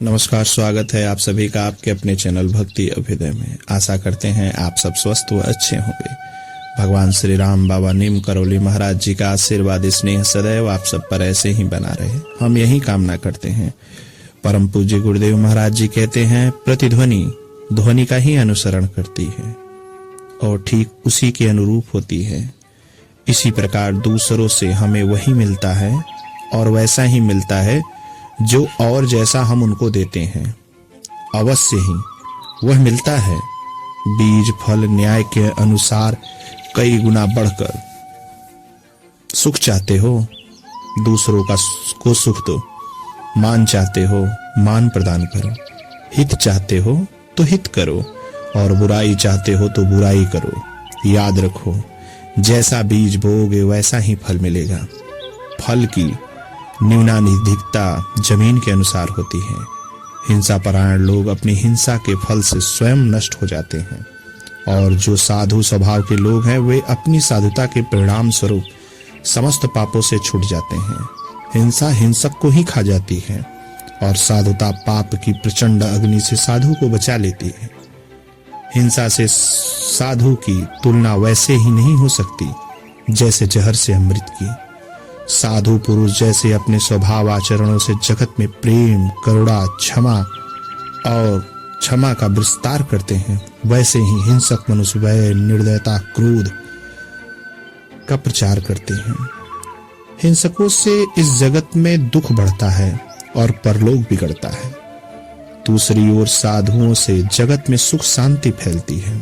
नमस्कार, स्वागत है आप सभी का आपके अपने चैनल भक्ति अभ्युदय में। आशा करते हैं आप सब स्वस्थ व अच्छे होंगे। भगवान श्री राम, बाबा नीम करौली महाराज जी का आशीर्वाद स्नेह सदैव आप सब पर ऐसे ही बना रहे, हम यही कामना करते हैं। परम पूज्य गुरुदेव महाराज जी कहते हैं, प्रतिध्वनि ध्वनि का ही अनुसरण करती है और ठीक उसी के अनुरूप होती है। इसी प्रकार दूसरों से हमें वही मिलता है और वैसा ही मिलता है जो और जैसा हम उनको देते हैं, अवश्य ही वह मिलता है। बीज फल न्याय के अनुसार कई गुना बढ़कर। सुख चाहते हो, दूसरों को सुख दो। मान चाहते हो, मान प्रदान करो। हित चाहते हो तो हित करो और बुराई चाहते हो तो बुराई करो। याद रखो, जैसा बीज बोओगे वैसा ही फल मिलेगा। फल की न्यूनाधिकता जमीन के अनुसार होती है। हिंसा परायण लोग अपनी हिंसा के फल से स्वयं नष्ट हो जाते हैं और जो साधु स्वभाव के लोग हैं वे अपनी साधुता के परिणाम स्वरूप समस्त पापों से छूट जाते हैं। हिंसा हिंसक को ही खा जाती है और साधुता पाप की प्रचंड अग्नि से साधु को बचा लेती है। हिंसा से साधु की तुलना वैसे ही नहीं हो सकती जैसे जहर से अमृत की। साधु पुरुष जैसे अपने स्वभाव आचरणों से जगत में प्रेम, करुणा, क्षमा का विस्तार करते हैं, वैसे ही हिंसक मनुष्य वैर, निर्दयता, क्रोध का प्रचार करते हैं। हिंसकों से इस जगत में दुख बढ़ता है और परलोक बिगड़ता है। दूसरी ओर साधुओं से जगत में सुख शांति फैलती है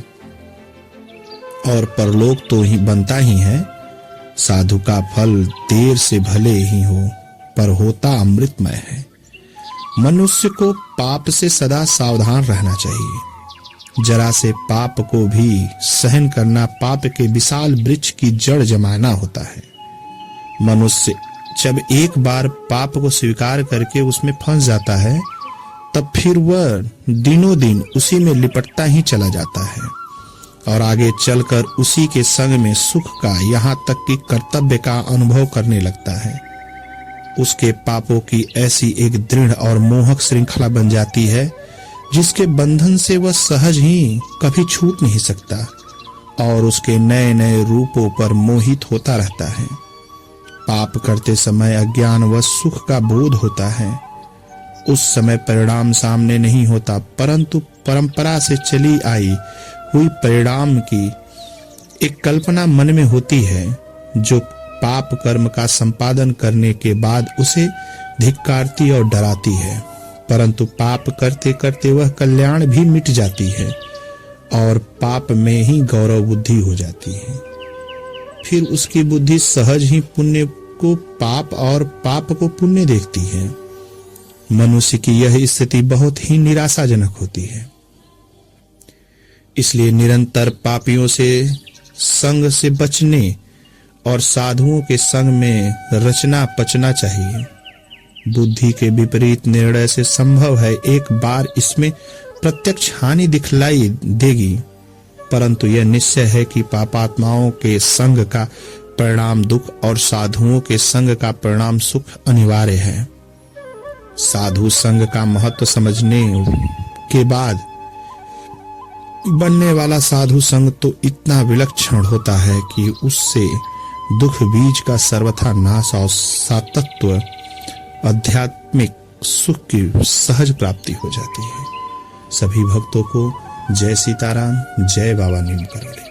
और परलोक तो ही बनता ही है। साधु का फल देर से भले ही हो पर होता अमृतमय है। मनुष्य को पाप से सदा सावधान रहना चाहिए। जरा से पाप को भी सहन करना पाप के विशाल वृक्ष की जड़ जमाना होता है। मनुष्य जब एक बार पाप को स्वीकार करके उसमें फंस जाता है तब फिर वह दिनों दिन उसी में लिपटता ही चला जाता है और आगे चलकर उसी के संग में सुख का, यहाँ तक कि कर्तव्य का अनुभव करने लगता है। उसके पापों की ऐसी एक दृढ़ और मोहक श्रृंखला बन जाती है जिसके बंधन से वह सहज ही कभी छूट नहीं सकता और उसके नए नए रूपों पर मोहित होता रहता है। पाप करते समय अज्ञान व सुख का बोध होता है। उस समय परिणाम सामने नहीं होता, परंतु परंपरा से चली आई हुई परिणाम की एक कल्पना मन में होती है जो पाप कर्म का संपादन करने के बाद उसे धिक्कारती और डराती है। परंतु पाप करते करते वह कल्याण भी मिट जाती है और पाप में ही गौरव बुद्धि हो जाती है। फिर उसकी बुद्धि सहज ही पुण्य को पाप और पाप को पुण्य देखती है। मनुष्य की यह स्थिति बहुत ही निराशाजनक होती है। इसलिए निरंतर पापियों से संग से बचने और साधुओं के संग में रचना पचना चाहिए। बुद्धि के विपरीत निर्णय से संभव है एक बार इसमें प्रत्यक्ष हानि दिखलाई देगी, परंतु यह निश्चय है कि पापात्माओं के संग का परिणाम दुख और साधुओं के संग का परिणाम सुख अनिवार्य है। साधु संग का महत्व समझने के बाद बनने वाला साधु संग तो इतना विलक्षण होता है कि उससे दुख बीज का सर्वथा नाश और सातत्व आध्यात्मिक सुख की सहज प्राप्ति हो जाती है। सभी भक्तों को जय सीताराम, जय बाबा नीम करौली।